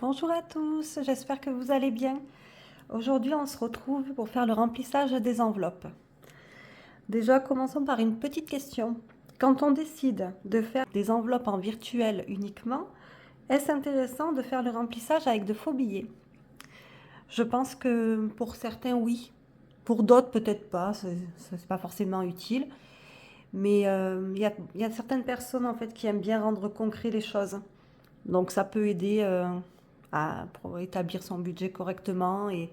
Bonjour à tous, j'espère que vous allez bien. Aujourd'hui, on se retrouve pour faire le remplissage des enveloppes. Déjà, commençons par une petite question. Quand on décide de faire des enveloppes en virtuel uniquement, est-ce intéressant de faire le remplissage avec de faux billets? Je pense que pour certains, oui. Pour d'autres, peut-être pas, c'est pas forcément utile. Mais il y a certaines personnes en fait qui aiment bien rendre concret les choses. Donc ça peut aider pour établir son budget correctement et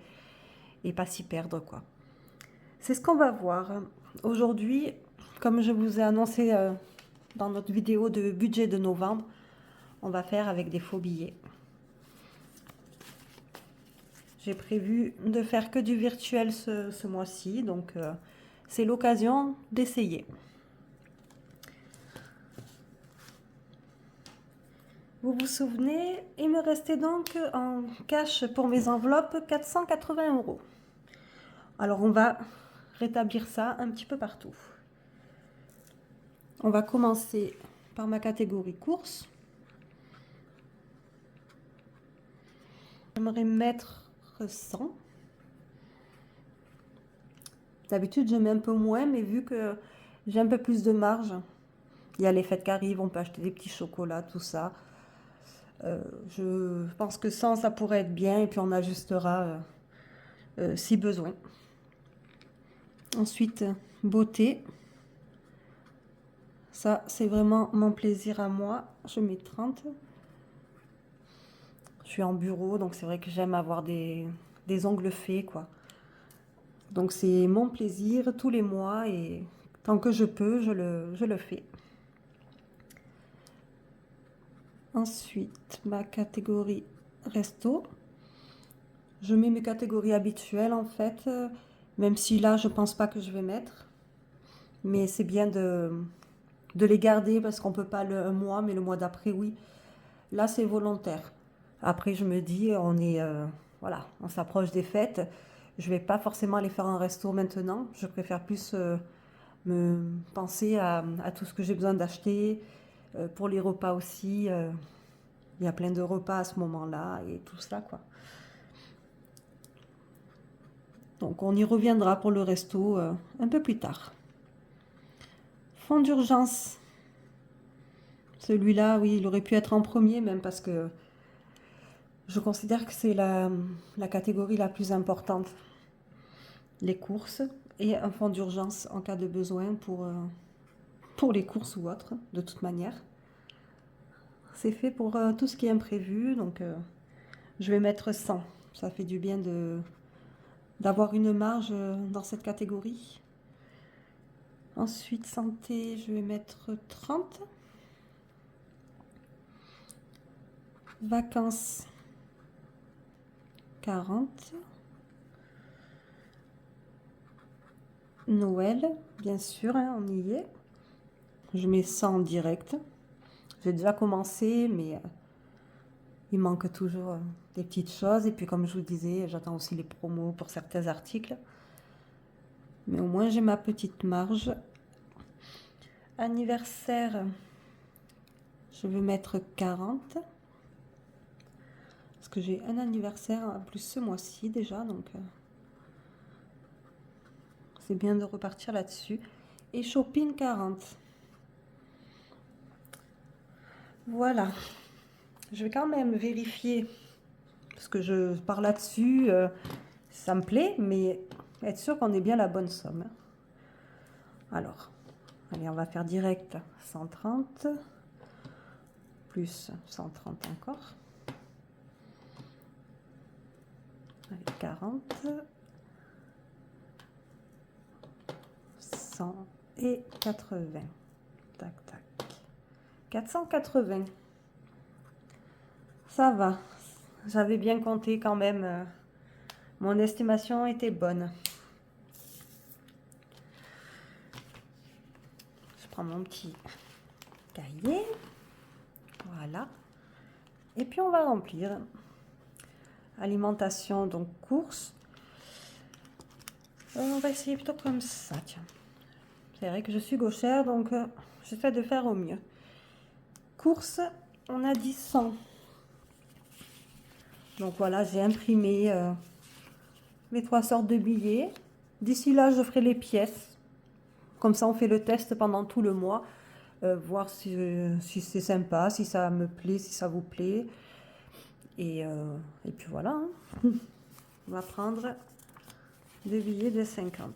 pas s'y perdre, quoi. C'est ce qu'on va voir. Aujourd'hui, comme je vous ai annoncé dans notre vidéo de budget de novembre, on va faire avec des faux billets. J'ai prévu de faire que du virtuel ce mois-ci, donc c'est l'occasion d'essayer. Vous vous souvenez, il me restait donc en cash pour mes enveloppes 480 €. Alors on va rétablir ça un petit peu partout. On va commencer par ma catégorie courses. J'aimerais mettre 100. D'habitude, je mets un peu moins, mais vu que j'ai un peu plus de marge, il y a les fêtes qui arrivent, on peut acheter des petits chocolats, tout ça. Je pense que 100, ça pourrait être bien, et puis on ajustera si besoin. Ensuite, beauté. Ça, c'est vraiment mon plaisir à moi. Je mets 30. Je suis en bureau, donc c'est vrai que j'aime avoir des ongles faits, quoi. Donc c'est mon plaisir tous les mois et tant que je peux, je le fais. Ensuite, ma catégorie resto. Je mets mes catégories habituelles en fait, même si là je pense pas que je vais mettre. Mais c'est bien de les garder parce qu'on peut pas un mois, mais le mois d'après oui. Là c'est volontaire. Après je me dis voilà, on s'approche des fêtes. Je vais pas forcément aller faire un resto maintenant. Je préfère plus me penser à tout ce que j'ai besoin d'acheter. Pour les repas aussi, il y a plein de repas à ce moment-là et tout ça, quoi. Donc on y reviendra pour le resto un peu plus tard. Fonds d'urgence. Celui-là, oui, il aurait pu être en premier même parce que je considère que c'est la catégorie la plus importante. Les courses et un fonds d'urgence en cas de besoin pour les courses ou autres, de toute manière. C'est fait pour tout ce qui est imprévu, donc je vais mettre 100. Ça fait du bien d'avoir une marge dans cette catégorie. Ensuite, santé, je vais mettre 30. Vacances, 40. Noël, bien sûr, hein, on y est. Je mets 100 en direct. J'ai déjà commencé, mais il manque toujours des petites choses. Et puis, comme je vous disais, j'attends aussi les promos pour certains articles. Mais au moins, j'ai ma petite marge. Anniversaire, je vais mettre 40. Parce que j'ai un anniversaire en plus ce mois-ci déjà, donc c'est bien de repartir là-dessus. Et shopping 40. Voilà. Je vais quand même vérifier, parce que je pars là-dessus, ça me plaît, mais être sûr qu'on ait bien la bonne somme. Alors, allez, on va faire direct 130, plus 130 encore. Allez, 40, 100 et 80. Tac, tac. 480. Ça va. J'avais bien compté quand même. Mon estimation était bonne. Je prends mon petit cahier. Voilà. Et puis on va remplir. Alimentation, donc courses. On va essayer plutôt comme ça, tiens. C'est vrai que je suis gauchère, donc j'essaie de faire au mieux. Courses, on a dit 100. Donc voilà, j'ai imprimé mes 3 sortes de billets. D'ici là, je ferai les pièces. Comme ça, on fait le test pendant tout le mois. Voir si c'est sympa, si ça me plaît, si ça vous plaît. Et puis voilà. Hein. On va prendre des billets de 50.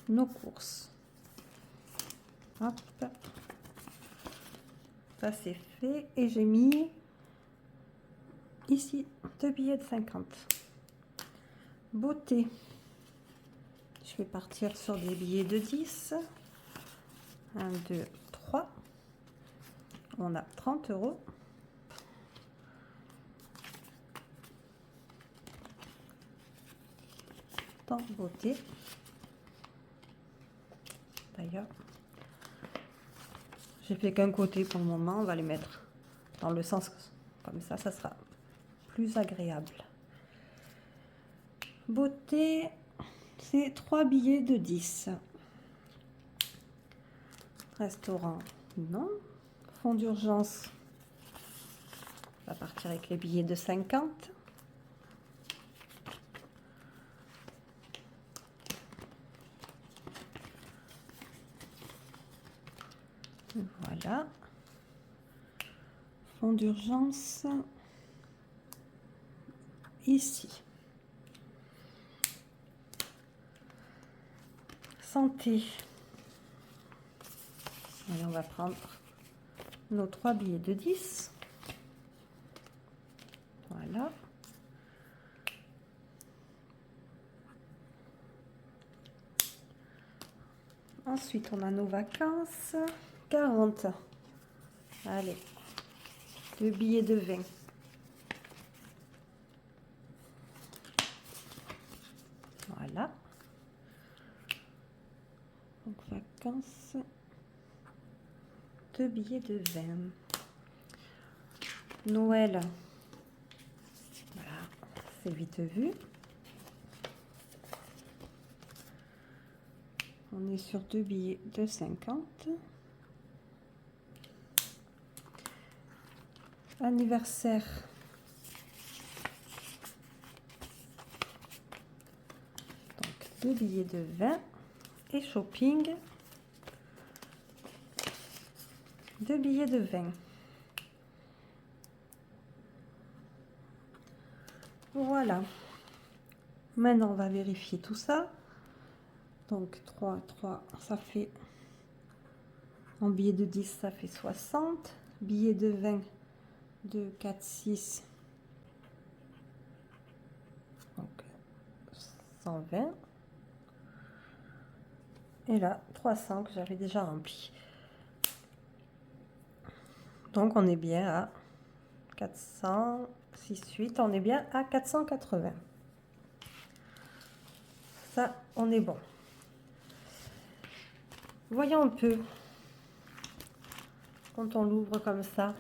Nos courses. Hop. Ça c'est fait. Et j'ai mis ici 2 billets de 50. Beauté. Je vais partir sur des billets de 10. 1, 2, 3. On a 30 €. Dans beauté. D'ailleurs, j'ai fait qu'un côté pour le moment. On va les mettre dans le sens comme ça sera plus agréable. Beauté, c'est 3 billets de 10. Restaurant, non. Fonds d'urgence, on va partir avec les billets de 50. Voilà. Fonds d'urgence, ici. Santé. Allez, on va prendre nos 3 billets de 10. Voilà. Ensuite, on a nos vacances. 40. Allez. 2 billets de 20. Voilà. Donc, vacances. 2 billets de 20. Noël. Voilà. C'est vite vu. On est sur 2 billets de 50. Anniversaire. Donc 2 billets de 20. Et shopping. 2 billets de 20. Voilà. Maintenant, on va vérifier tout ça. Donc 3, ça fait, en billet de 10, ça fait 60. Billet de 20, 2, 4, 6. Donc 120. Et là, 300 que j'avais déjà rempli. Donc on est bien à 400, 6, 8. On est bien à 480. Ça, on est bon. Voyons un peu. Quand on l'ouvre comme ça.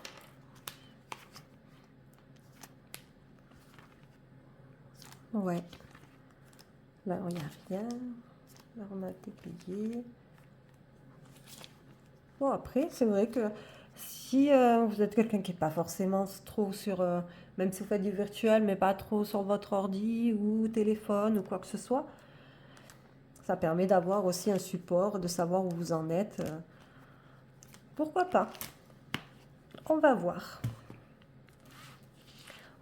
Ouais. Là, il n'y a rien. Là, on a des billets. Bon, après, c'est vrai que si vous êtes quelqu'un qui n'est pas forcément trop sur... même si vous faites du virtuel, mais pas trop sur votre ordi ou téléphone ou quoi que ce soit, ça permet d'avoir aussi un support, de savoir où vous en êtes. Pourquoi pas? On va voir.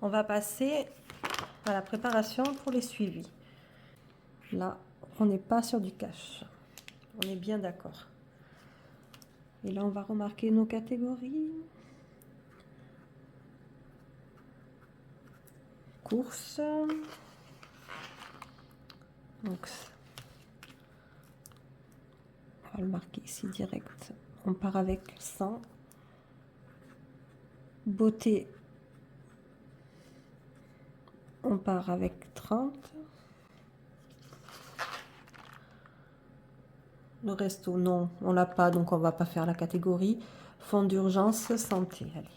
On va passer à la préparation pour les suivis. Là, on n'est pas sur du cash. On est bien d'accord. Et là, on va remarquer nos catégories. Courses. Donc, on va le marquer ici direct. On part avec 100. Beauté. On part avec 30. Le resto, non, on l'a pas, donc on va pas faire la catégorie. Fonds d'urgence, santé, allez.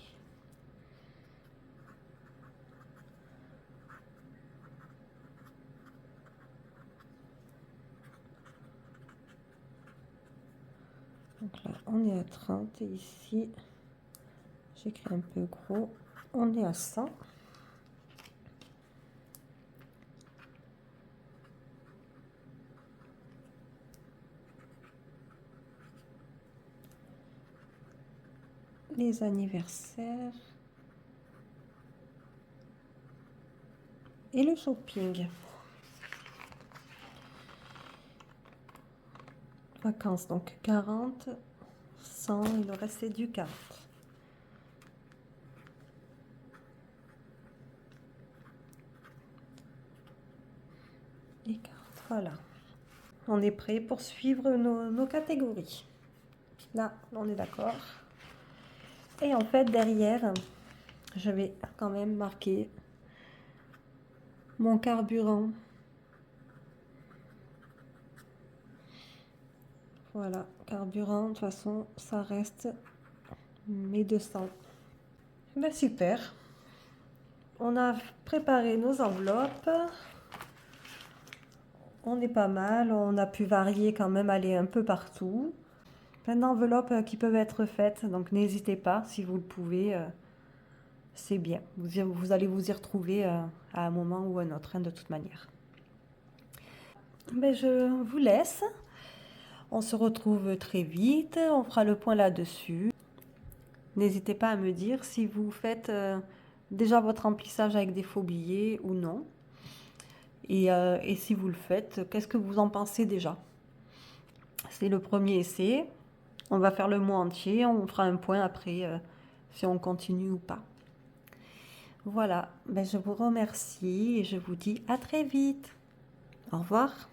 Donc là, on est à 30 et ici, J'écris un peu gros. On est à 100. Les anniversaires. Et le shopping. Vacances, donc 40, 100, et le reste c'est du 40. Et 40, voilà. On est prêt pour suivre nos catégories. Là, on est d'accord. Et en fait, derrière, je vais quand même marquer mon carburant. Voilà, carburant, de toute façon, ça reste mes 200. Ben super. On a préparé nos enveloppes. On est pas mal, on a pu varier quand même, aller un peu partout. Plein d'enveloppes qui peuvent être faites, donc n'hésitez pas, si vous le pouvez, c'est bien. Vous allez vous y retrouver à un moment ou un autre, hein, de toute manière. Mais je vous laisse. On se retrouve très vite, on fera le point là-dessus. N'hésitez pas à me dire si vous faites déjà votre remplissage avec des faux billets ou non. Et si vous le faites, qu'est-ce que vous en pensez déjà? C'est le premier essai. On va faire le mois entier, on fera un point après si on continue ou pas. Voilà, ben je vous remercie et je vous dis à très vite. Au revoir.